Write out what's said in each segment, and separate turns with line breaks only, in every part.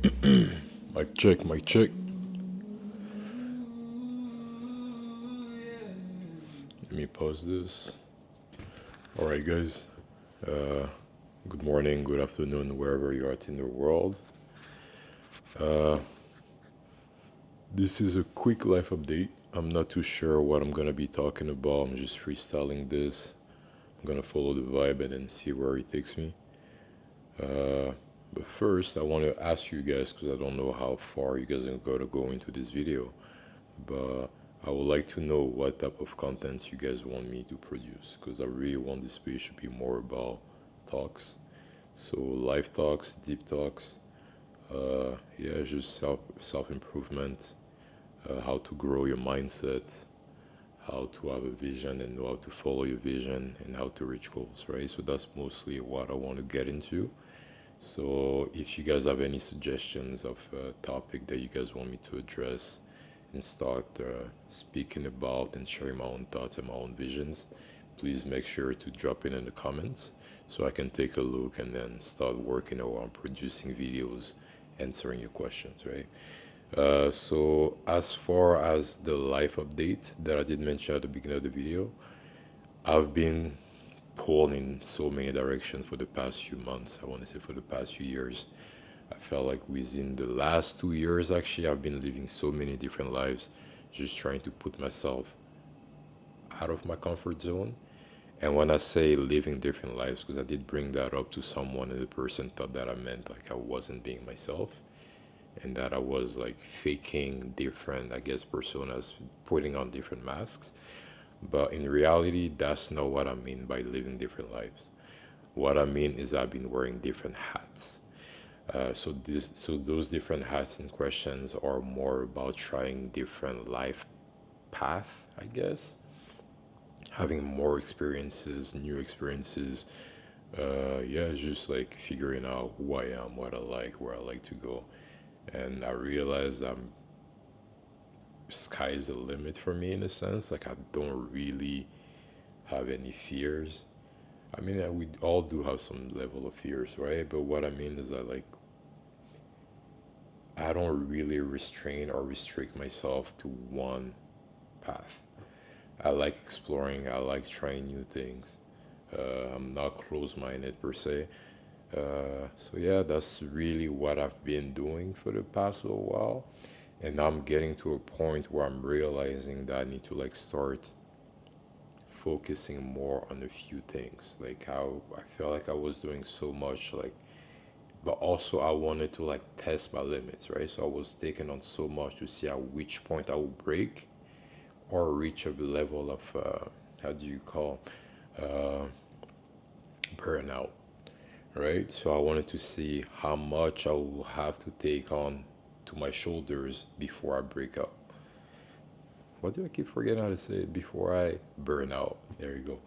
Mic check, mic check. Let me pause this. All right, guys. Uh, Good morning, good afternoon, wherever you are in the world. This is a quick life update. I'm not too sure what I'm gonna be talking about. I'm just freestyling this. I'm gonna follow the vibe and then see where it takes me. Uh, but first, I want to ask you guys because I don't know how far you guys are gonna go into this video. But I would like to know what type of content you guys want me to produce because I really want this page to be more about talks. So life talks, deep talks, yeah, just self improvement, how to grow your mindset, how to have a vision and know how to follow your vision and how to reach goals, right? So that's mostly what I want to get into. So if you guys have any suggestions of a topic that you guys want me to address and start speaking about and sharing my own thoughts and my own visions, please make sure to drop it in the comments so I can take a look and then start working on producing videos answering your questions, right? So as far as the life update that I did mention at the beginning of the video, I've been pulled in so many directions for the past few months. I want to say for the past few years. I felt like within the last 2 years, actually, I've been living so many different lives, just trying to put myself out of my comfort zone. And when I say living different lives, because I did bring that up to someone, and the person thought that I meant like I wasn't being myself and that I was like faking different, I guess, personas, putting on different masks. But in reality, that's not what I mean by living different lives. What I mean is I've been wearing different hats. So those different hats and questions are more about trying different life path, I guess, having more experiences, new experiences. Yeah, it's just like figuring out who I am, what I like, where I like to go, and I realized sky is the limit for me in a sense. Like I don't really have any fears. I mean, we all do have some level of fears, right? But what I mean is that like I don't really restrain or restrict myself to one path. I like exploring. I like trying new things. I'm not close-minded per se. So yeah, that's really what I've been doing for the past little while. And I'm getting to a point where I'm realizing that I need to like start focusing more on a few things. Like how I felt like I was doing so much, like, but also I wanted to like test my limits, right? So I was taking on so much to see at which point I would break or reach a level of how do you call uh, burnout, right? So I wanted to see how much I will have to take on to my shoulders before I break up. What do I keep forgetting how to say it? Before I burn out. There you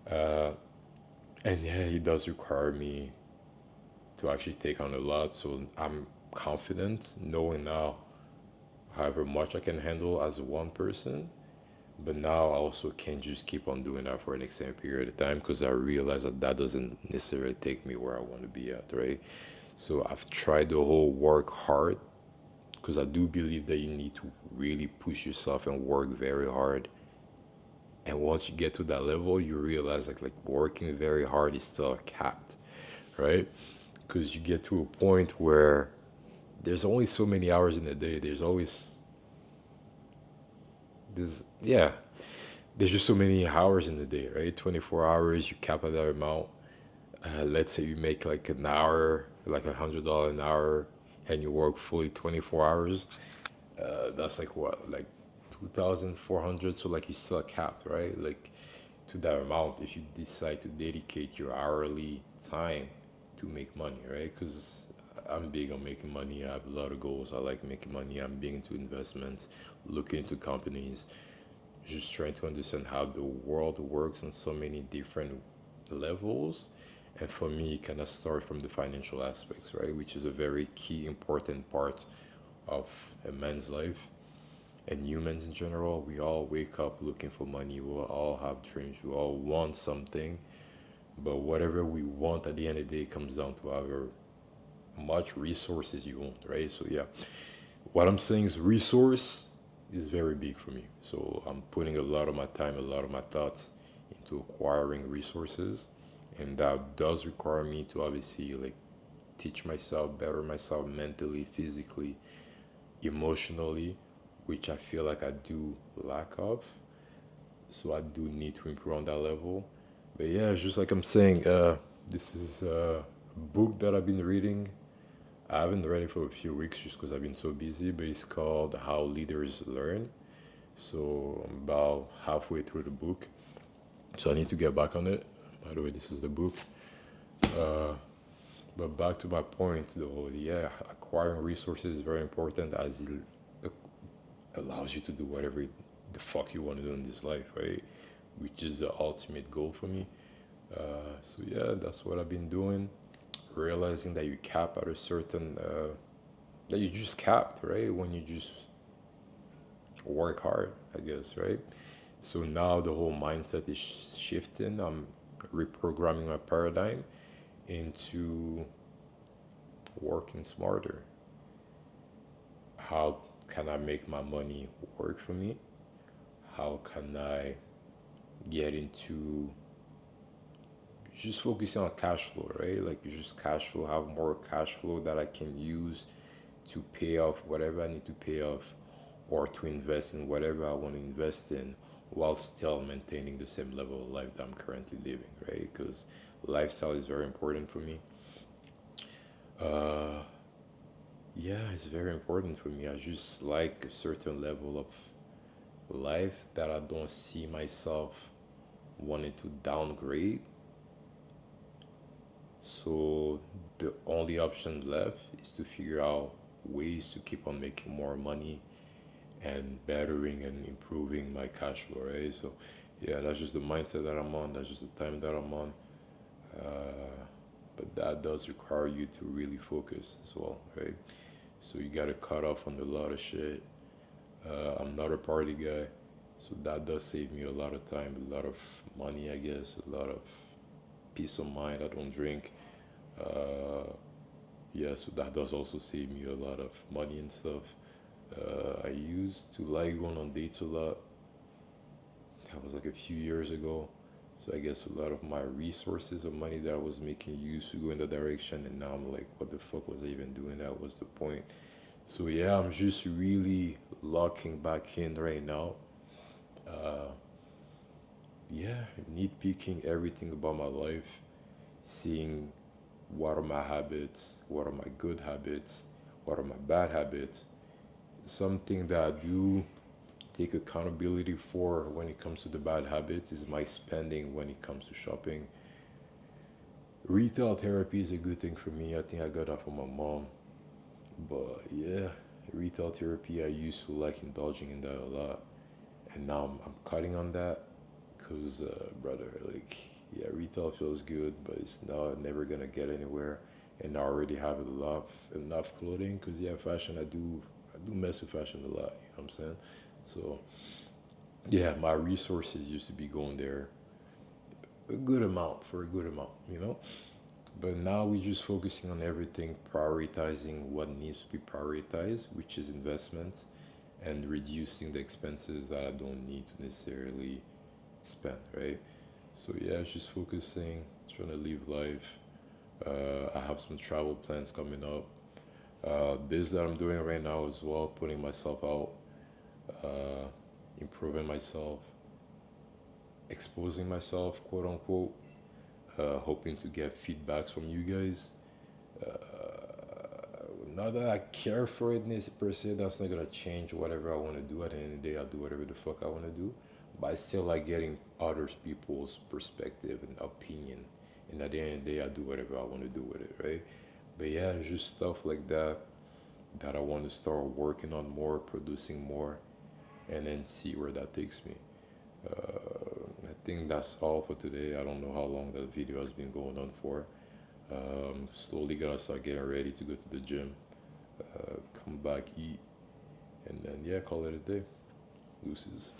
go. And yeah, it does require me to actually take on a lot. So I'm confident knowing now however much I can handle as one person. But now I also can't just keep on doing that for an extended period of time because I realize that that doesn't necessarily take me where I want to be at, right? So I've tried the whole work hard because I do believe that you need to really push yourself and work very hard. And once you get to that level, you realize like working very hard is still capped, right? Because you get to a point where there's only so many hours in a day. Yeah, there's just so many hours in the day, right? 24 hours, you cap at that amount. Let's say you make like an hour, like $100 an hour, and you work fully 24 hours. That's like what, like 2,400. So like you still capped, right? Like to that amount if you decide to dedicate your hourly time to make money, right? Because I'm big on making money. I have a lot of goals. I like making money. I'm big into investments, looking into companies, just trying to understand how the world works on so many different levels. And for me, it kind of start from the financial aspects, right? Which is a very key, important part of a man's life and humans in general. We all wake up looking for money. We all have dreams. We all want something. But whatever we want at the end of the day comes down to our much resources you want, right? So yeah, what I'm saying is resource is very big for me. So I'm putting a lot of my time, a lot of my thoughts into acquiring resources, and that does require me to obviously like teach myself, better myself mentally, physically, emotionally, which I feel like I do lack of. So I do need to improve on that level. But yeah, it's just like I'm saying, this is a book that I've been reading. I haven't read it for a few weeks just because I've been so busy, but it's called How Leaders Learn. So I'm about halfway through the book. So I need to get back on it. By the way, this is the book. But back to my point, though, yeah, acquiring resources is very important as it allows you to do whatever the fuck you want to do in this life, right? Which is the ultimate goal for me. So yeah, that's what I've been doing. Realizing that you cap at a certain, that you just capped, right? When you just work hard, I guess, right? So now the whole mindset is shifting. I'm reprogramming my paradigm into working smarter. How can I make my money work for me? How can I get into just focusing on cash flow, right? Like just cash flow, have more cash flow that I can use to pay off whatever I need to pay off or to invest in whatever I want to invest in while still maintaining the same level of life that I'm currently living, right? Because lifestyle is very important for me. Uh, yeah, it's very important for me. I just like a certain level of life that I don't see myself wanting to downgrade. So the only option left is to figure out ways to keep on making more money and bettering and improving my cash flow, right? So yeah, that's just the mindset that I'm on. That's just the time that I'm on. Uh, but that does require you to really focus as well, right? So you gotta cut off on a lot of shit. I'm not a party guy, so that does save me a lot of time, a lot of money, I guess, a lot of peace of mind. I don't drink. Uh, yeah, so that does also save me a lot of money and stuff. I used to like going on dates a lot. That was like a few years ago. So I guess a lot of my resources of money that I was making used to go in that direction, and now I'm like, what the fuck was I even doing? That was the point. So yeah, I'm just really locking back in right now. Uh, yeah, nitpicking everything about my life, seeing what are my habits, what are my good habits, what are my bad habits. Something that I do take accountability for when it comes to the bad habits is my spending when it comes to shopping. Retail therapy is a good thing for me. I think I got that from my mom. But yeah, retail therapy, I used to like indulging in that a lot. And now I'm cutting on that because, brother, like, yeah, retail feels good, but it's not never gonna get anywhere. And I already have enough clothing because, yeah, fashion, I do mess with fashion a lot, you know what I'm saying? So, yeah, my resources used to be going there a good amount for a good amount, you know? But now we're just focusing on everything, prioritizing what needs to be prioritized, which is investments, and reducing the expenses that I don't need to necessarily spend, right? So yeah, it's just focusing, trying to live life. I have some travel plans coming up. This that I'm doing right now as well, putting myself out, uh, improving myself, exposing myself, quote unquote, hoping to get feedbacks from you guys. Not that I care for it per se, that's not gonna change whatever I want to do. At the end of the day, I'll do whatever the fuck I want to do. But I still like getting others people's perspective and opinion. And at the end of the day, I do whatever I want to do with it, right? But yeah, it's just stuff like that that I want to start working on more, producing more, and then see where that takes me. I think that's all for today. I don't know how long that video has been going on for. Slowly gonna start getting ready to go to the gym, come back, eat, and then yeah, call it a day. Deuces.